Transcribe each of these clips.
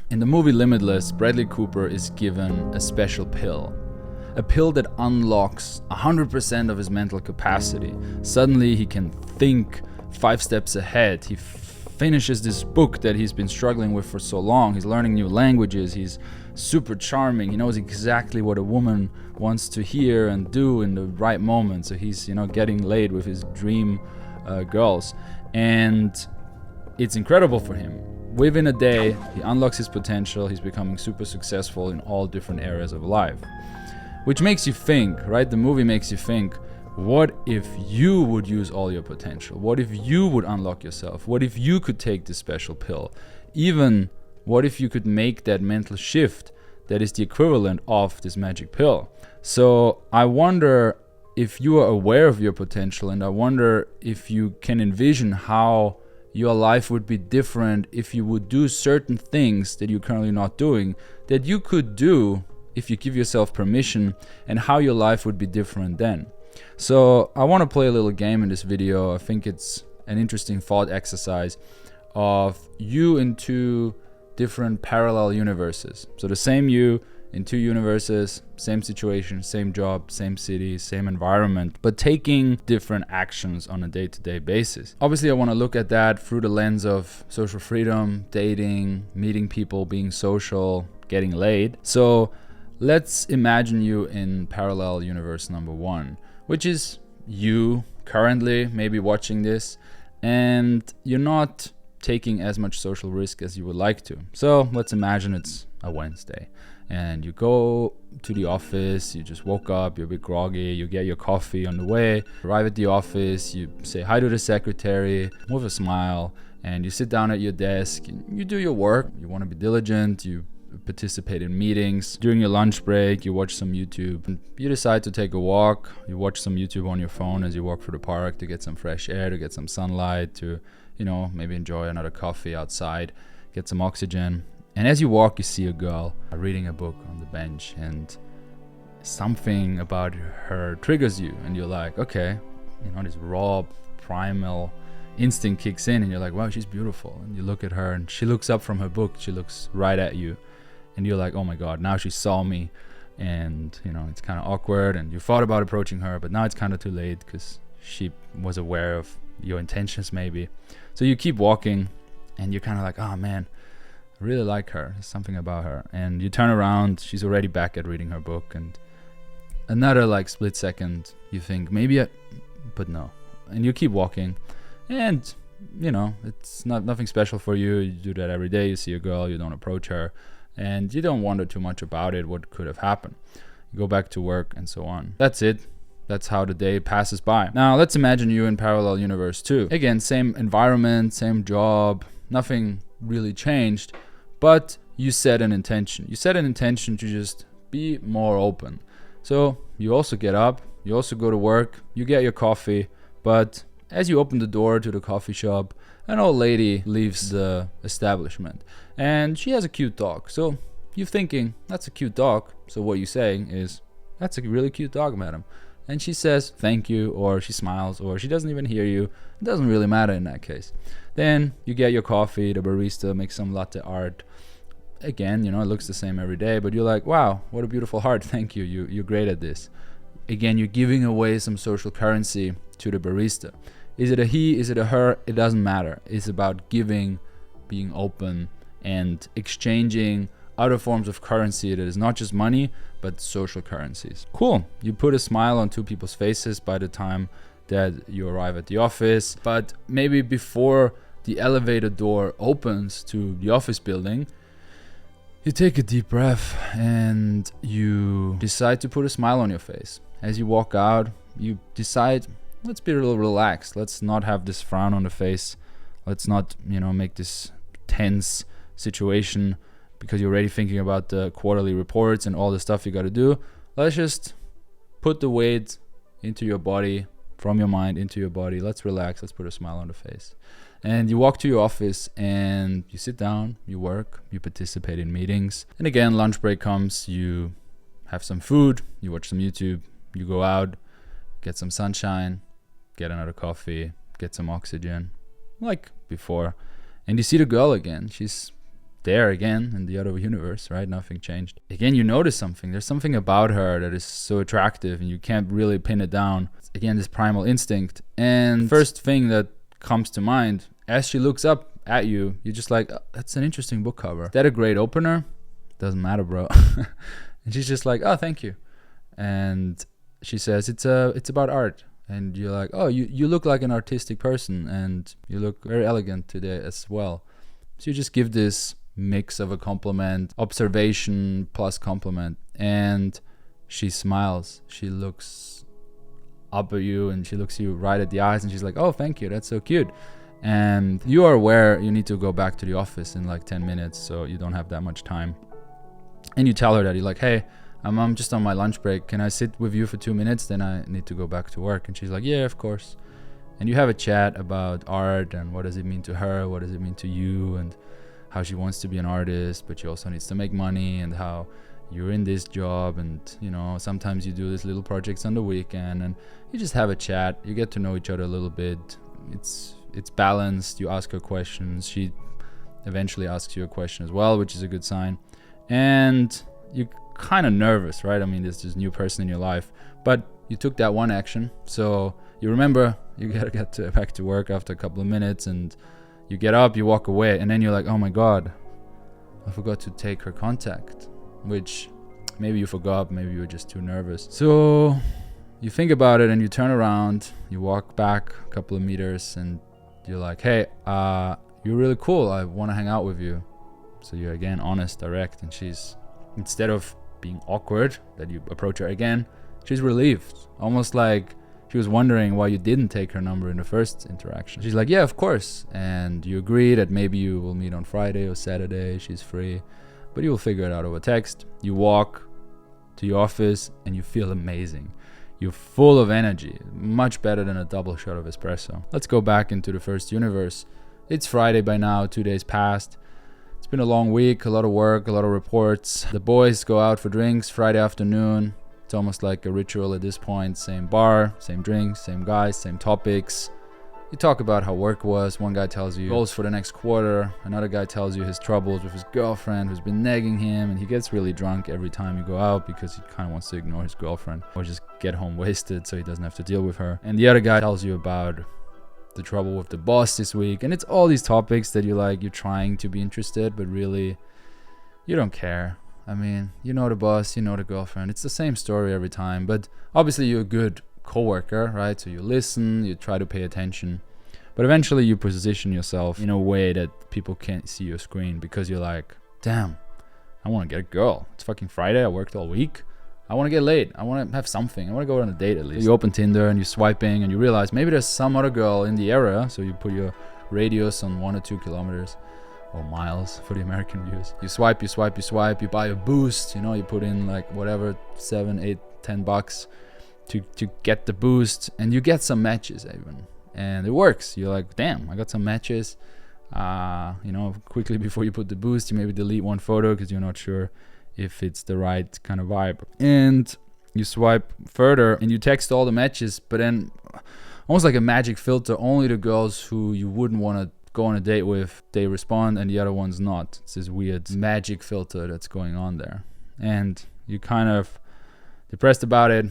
In the movie Limitless, Bradley Cooper is given a special pill. A pill that unlocks 100% of his mental capacity. Suddenly he can think 5 steps ahead. He finishes this book that he's been struggling with for so long. He's learning new languages. He's super charming. He knows exactly what a woman wants to hear and do in the right moment. So he's, getting laid with his dream girls. And it's incredible for him. Within a day, he unlocks his potential. He's becoming super successful in all different areas of life. Which makes you think, right? The movie makes you think, what if you would use all your potential? What if you would unlock yourself? What if you could take this special pill? Even what if you could make that mental shift that is the equivalent of this magic pill? So I wonder if you are aware of your potential, and I wonder if you can envision how your life would be different if you would do certain things that you're currently not doing, that you could do if you give yourself permission, and how your life would be different then. So I want to play a little game in this video. I think it's an interesting thought exercise of you in 2 different parallel universes. So the same you in 2 universes, same situation, same job, same city, same environment, but taking different actions on a day-to-day basis. Obviously, I want to look at that through the lens of social freedom, dating, meeting people, being social, getting laid. So let's imagine you in parallel universe number 1, which is you currently maybe watching this, and you're not taking as much social risk as you would like to. So let's imagine it's a Wednesday and you go to the office, you just woke up, you're a bit groggy, you get your coffee on the way, arrive at the office, you say hi to the secretary with a smile, and you sit down at your desk, you do your work, you want to be diligent, you participate in meetings. During your lunch break, you watch some YouTube. You decide to take a walk. You watch some YouTube on your phone as you walk through the park to get some fresh air, to get some sunlight, to, maybe enjoy another coffee outside, get some oxygen. And as you walk, you see a girl reading a book on the bench, and something about her triggers you, and you're like, okay, this raw, primal instinct kicks in, and you're like, wow, she's beautiful. And you look at her, and she looks up from her book. She looks right at you. And you're like, oh my God, now she saw me. And, it's kind of awkward. And you thought about approaching her, but now it's kind of too late because she was aware of your intentions maybe. So you keep walking and you're kind of like, oh man, I really like her. There's something about her. And you turn around, she's already back at reading her book. And another split second, you think maybe, but no. And you keep walking. And, it's nothing special for you. You do that every day. You see a girl, you don't approach her. And you don't wonder too much about it, what could have happened. You go back to work and so on. That's it. That's how the day passes by. Now, let's imagine you in parallel universe 2. Again, same environment, same job, nothing really changed, but you set an intention. You set an intention to just be more open. So you also get up, you also go to work, you get your coffee, but as you open the door to the coffee shop, an old lady leaves the establishment and she has a cute dog. So you're thinking, that's a cute dog. So what you're saying is, that's a really cute dog, madam. And she says, thank you, or she smiles, or she doesn't even hear you. It doesn't really matter in that case. Then you get your coffee, the barista makes some latte art. Again, it looks the same every day, but you're like, wow, what a beautiful heart. Thank you. You're great at this. Again, you're giving away some social currency to the barista. Is it a he? Is it a her? It doesn't matter. It's about giving, being open, and exchanging other forms of currency that is not just money, but social currencies. Cool. You put a smile on 2 people's faces by the time that you arrive at the office. But maybe before the elevator door opens to the office building, you take a deep breath and you decide to put a smile on your face. As you walk out, you decide, let's be a little relaxed. Let's not have this frown on the face. Let's not, make this tense situation because you're already thinking about the quarterly reports and all the stuff you got to do. Let's just put the weight into your body, from your mind into your body. Let's relax. Let's put a smile on the face. And you walk to your office and you sit down, you work, you participate in meetings. And again, lunch break comes, you have some food, you watch some YouTube, you go out, get some sunshine, get another coffee, get some oxygen, like before. And you see the girl again. She's there again in the other universe, right? Nothing changed. Again, you notice something. There's something about her that is so attractive and you can't really pin it down. Again, this primal instinct. And first thing that comes to mind, as she looks up at you, you're just like, oh, that's an interesting book cover. Is that a great opener? Doesn't matter, bro. And she's just like, oh, thank you. And she says, it's about art. And you're like, oh, you look like an artistic person and you look very elegant today as well. So you just give this mix of a compliment, observation plus compliment. And she smiles. She looks up at you and she looks you right at the eyes and she's like, oh, thank you. That's so cute. And you are aware you need to go back to the office in like 10 minutes, so you don't have that much time. And you tell her that, you're like, hey, I'm just on my lunch break. Can I sit with you for 2 minutes? Then I need to go back to work. And she's like, yeah, of course. And you have a chat about art and what does it mean to her? What does it mean to you? And how she wants to be an artist, but she also needs to make money, and how you're in this job. And, you know, sometimes you do these little projects on the weekend and you just have a chat. You get to know each other a little bit. It's balanced. You ask her questions. She eventually asks you a question as well, which is a good sign. And you're kind of nervous, right? I mean, there's this new person in your life, but you took that one action. So you remember you gotta get back to work after a couple of minutes, and you get up, you walk away, and then you're like, oh my God, I forgot to take her contact, which maybe you forgot, maybe you were just too nervous. So you think about it and you turn around, you walk back a couple of meters, and you're like, hey, you're really cool. I want to hang out with you. So you're again honest, direct, and she's, instead of being awkward that you approach her again, she's relieved, almost like she was wondering why you didn't take her number in the first interaction. She's like, yeah, of course. And you agree that maybe you will meet on Friday or Saturday. She's free, but you will figure it out over text. You walk to your office and you feel amazing. You're full of energy, much better than a double shot of espresso. Let's go back into the first universe. It's Friday by now, 2 days passed. It's been a long week, a lot of work, a lot of reports. The boys go out for drinks Friday afternoon. It's almost like a ritual at this point. Same bar, same drinks, same guys, same topics. You talk about how work was. One guy tells you goals for the next quarter. Another guy tells you his troubles with his girlfriend who's been nagging him, and he gets really drunk every time you go out because he kind of wants to ignore his girlfriend or just get home wasted so he doesn't have to deal with her. And the other guy tells you about the trouble with the boss this week, and it's all these topics that you're trying to be interested, but really you don't care. I mean, you know the boss, you know the girlfriend. It's the same story every time, but obviously you're a good coworker, right? So you listen, you try to pay attention, but eventually you position yourself in a way that people can't see your screen because you're like, damn, I want to get a girl. It's fucking Friday. I worked all week. I want to get laid. I want to have something. I want to go on a date at least. You open Tinder and you're swiping and you realize maybe there's some other girl in the area. So you put your radius on 1 or 2 kilometers or miles for the American viewers. You swipe, you swipe, you swipe. You buy a boost. You know, you put in like whatever, 7, 8, 10 bucks to get the boost, and you get some matches even. And it works. You're like, damn, I got some matches. You know, quickly before you put the boost, you maybe delete one photo because you're not sure if it's the right kind of vibe. And you swipe further and you text all the matches, but then almost like a magic filter, only the girls who you wouldn't want to go on a date with, they respond, and the other ones not. It's this weird magic filter that's going on there. And you kind of depressed about it.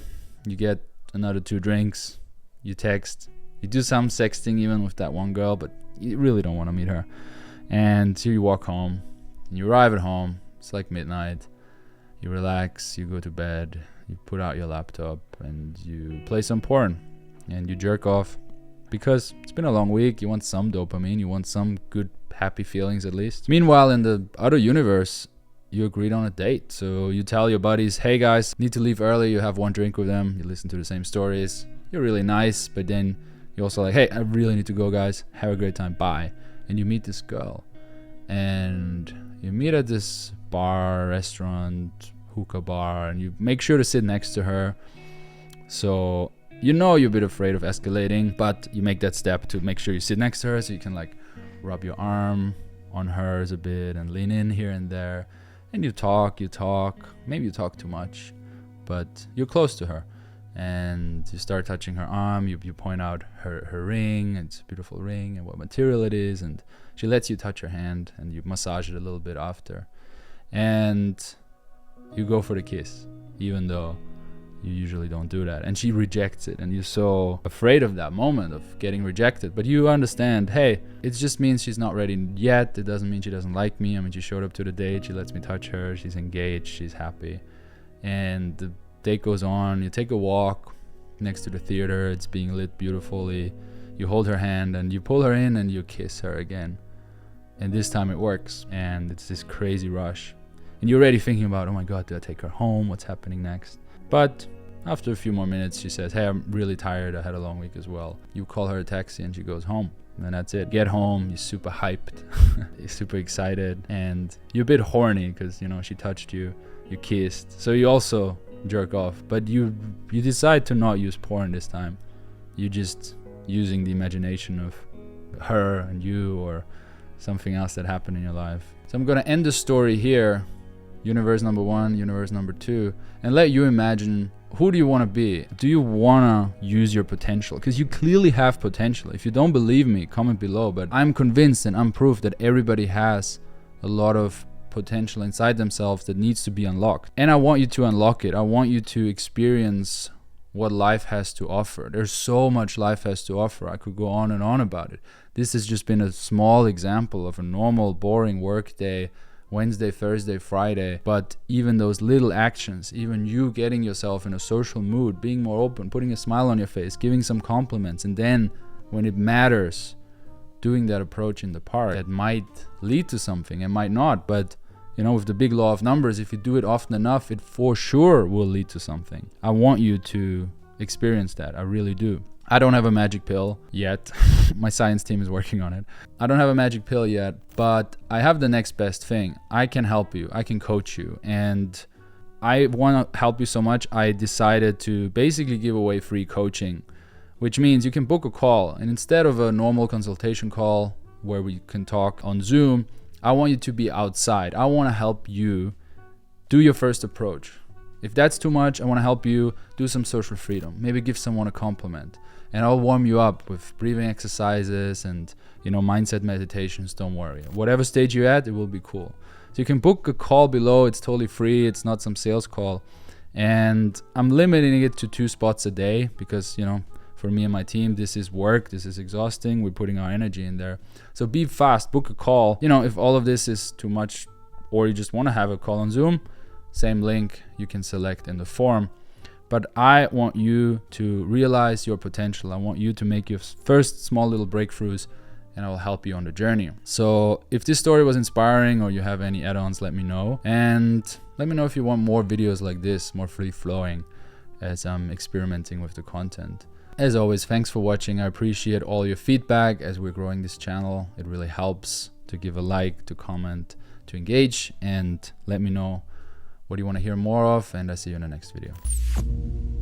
You get another 2 drinks, you text, you do some sexting even with that one girl, but you really don't want to meet her. And so you walk home, and you arrive at home, it's like midnight. You relax, you go to bed, you put out your laptop, and you play some porn, and you jerk off, because it's been a long week. You want some dopamine, you want some good, happy feelings at least. Meanwhile, in the other universe, you agreed on a date. So you tell your buddies, hey guys, need to leave early. You have one drink with them, you listen to the same stories. You're really nice, but then you're also like, hey, I really need to go, guys. Have a great time, bye. And you meet this girl, and you meet at this bar, restaurant, hookah bar, and you make sure to sit next to her. So you know you're a bit afraid of escalating, but you make that step to make sure you sit next to her so you can like rub your arm on hers a bit and lean in here and there. And you talk, maybe you talk too much, but you're close to her. And you start touching her arm, you point out her ring, it's a beautiful ring, and what material it is, and She lets you touch her hand and you massage it a little bit after. And you go for the kiss, even though you usually don't do that. And she rejects it, and you're so afraid of that moment of getting rejected. But you understand, hey, it just means she's not ready yet. It doesn't mean she doesn't like me. I mean, she showed up to the date, she lets me touch her, she's engaged, she's happy. And the date goes on, you take a walk next to the theater, it's being lit beautifully. You hold her hand and you pull her in and you kiss her again. And this time it works, and it's this crazy rush. And you're already thinking about, oh my God, do I take her home? What's happening next? But after a few more minutes, she says, hey, I'm really tired. I had a long week as well. You call her a taxi and she goes home. And that's it. Get home, you're super hyped, you're super excited, and you're a bit horny because, you know, she touched you, you kissed. So you also jerk off, but you decide to not use porn this time. You're just using the imagination of her and you or something else that happened in your life. So I'm going to end the story here, universe number 1, universe number 2, and let you imagine, who do you want to be? Do you want to use your potential? Because you clearly have potential. If you don't believe me, comment below, but I'm convinced and I'm proof that everybody has a lot of potential inside themselves that needs to be unlocked. And I want you to unlock it. I want you to experience what life has to offer. There's so much life has to offer. I could go on and on about it. This has just been a small example of a normal, boring work day, Wednesday, Thursday, Friday. But even those little actions, even you getting yourself in a social mood, being more open, putting a smile on your face, giving some compliments, and then when it matters, doing that approach in the park, that might lead to something, it might not, but you know, with the big law of numbers, if you do it often enough, it for sure will lead to something. I want you to experience that. I really do. I don't have a magic pill yet. My science team is working on it. I don't have a magic pill yet, but I have the next best thing. I can help you. I can coach you. And I want to help you so much, I decided to basically give away free coaching, which means you can book a call. And instead of a normal consultation call where we can talk on Zoom, I want you to be outside. I want to help you do your first approach. If that's too much, I want to help you do some social freedom. Maybe give someone a compliment. And I'll warm you up with breathing exercises and, you know, mindset meditations. Don't worry. Whatever stage you're at, it will be cool. So you can book a call below. It's totally free. It's not some sales call. And I'm limiting it to 2 spots a day because, you know, for me and my team, this is work, this is exhausting, we're putting our energy in there. So be fast, book a call. You know, if all of this is too much or you just want to have a call on Zoom, same link you can select in the form. But I want you to realize your potential. I want you to make your first small little breakthroughs, and I will help you on the journey. So if this story was inspiring or you have any add-ons, let me know. And let me know if you want more videos like this, more free-flowing as I'm experimenting with the content. As always, thanks for watching. I appreciate all your feedback as we're growing this channel. It really helps to give a like, to comment, to engage, and let me know what you want to hear more of, and I'll see you in the next video.